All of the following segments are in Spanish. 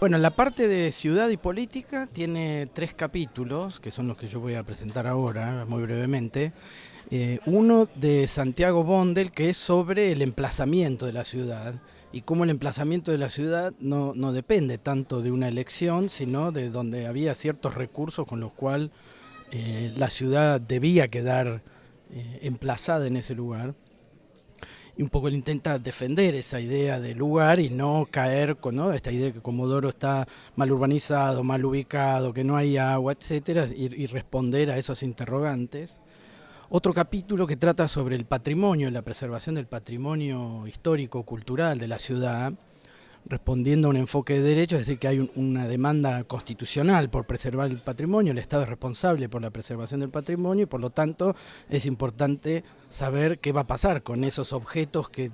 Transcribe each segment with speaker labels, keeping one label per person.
Speaker 1: Bueno, la parte de ciudad y política tiene 3 capítulos, que son los que yo voy a presentar ahora, muy brevemente. Uno de Santiago Bondel, que es sobre el emplazamiento de la ciudad, y cómo el emplazamiento de la ciudad no depende tanto de una elección, sino de donde había ciertos recursos con los cuales la ciudad debía quedar emplazada en ese lugar. Y un poco él intenta defender esa idea del lugar y no caer con, ¿no?, esta idea que Comodoro está mal urbanizado, mal ubicado, que no hay agua, etcétera, y responder a esos interrogantes. Otro capítulo que trata sobre el patrimonio, la preservación del patrimonio histórico, cultural de la ciudad, respondiendo a un enfoque de derecho, es decir, que hay una demanda constitucional por preservar el patrimonio, el Estado es responsable por la preservación del patrimonio y por lo tanto es importante saber qué va a pasar con esos objetos que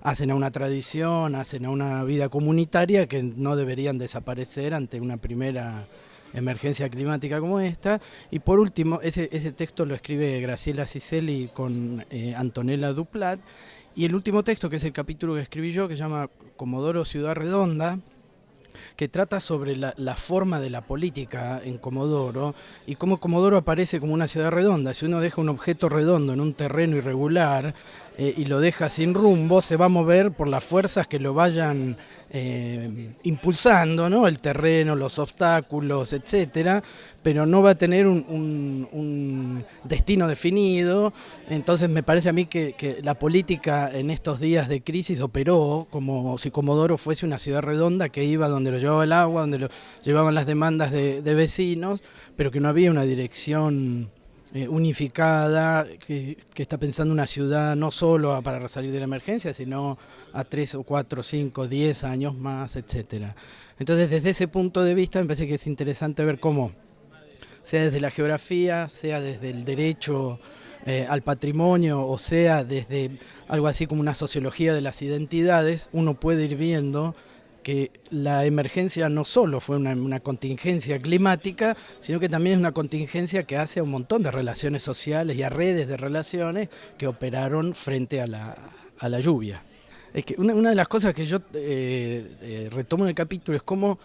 Speaker 1: hacen a una tradición, hacen a una vida comunitaria, que no deberían desaparecer ante una primera emergencia climática como esta. Y por último, ese texto lo escribe Graciela Ciselli con Antonella Duplat. Y el último texto, que es el capítulo que escribí yo, que se llama Comodoro Ciudad Redonda, que trata sobre la forma de la política en Comodoro y cómo Comodoro aparece como una ciudad redonda. Si uno deja un objeto redondo en un terreno irregular y lo deja sin rumbo, se va a mover por las fuerzas que lo vayan impulsando, ¿no?, el terreno, los obstáculos, etcétera, pero no va a tener un destino definido. Entonces me parece a mí que la política en estos días de crisis operó como si Comodoro fuese una ciudad redonda que iba donde lo llevaba el agua, donde lo llevaban las demandas de vecinos, pero que no había una dirección unificada, que está pensando una ciudad no solo para salir de la emergencia, sino a 3 o 4, 5, 10 años más, etcétera. Entonces, desde ese punto de vista, me parece que es interesante ver cómo, sea desde la geografía, sea desde el derecho al patrimonio, o sea desde algo así como una sociología de las identidades, uno puede ir viendo que la emergencia no solo fue una contingencia climática, sino que también es una contingencia que hace a un montón de relaciones sociales y a redes de relaciones que operaron frente a la lluvia. Es que una de las cosas que yo retomo en el capítulo es cómo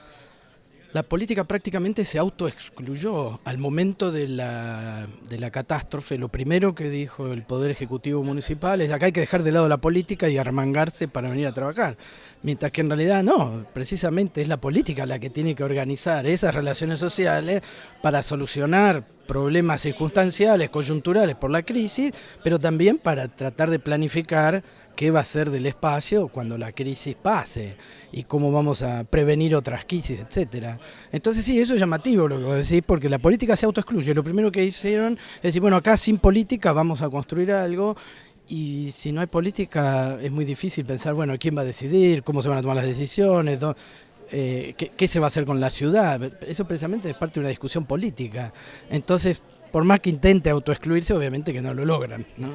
Speaker 1: la política prácticamente se autoexcluyó al momento de la catástrofe. Lo primero que dijo el Poder Ejecutivo Municipal es: acá hay que dejar de lado la política y arremangarse para venir a trabajar. Mientras que en realidad no, precisamente es la política la que tiene que organizar esas relaciones sociales para solucionar problemas circunstanciales, coyunturales por la crisis, pero también para tratar de planificar qué va a ser del espacio cuando la crisis pase y cómo vamos a prevenir otras crisis, etcétera. Entonces sí, eso es llamativo lo que vos decís, porque la política se autoexcluye. Lo primero que hicieron es decir, bueno, acá sin política vamos a construir algo, y si no hay política es muy difícil pensar, bueno, quién va a decidir, cómo se van a tomar las decisiones, qué se va a hacer con la ciudad. Eso precisamente es parte de una discusión política. Entonces, por más que intente autoexcluirse, obviamente que no lo logran, ¿no?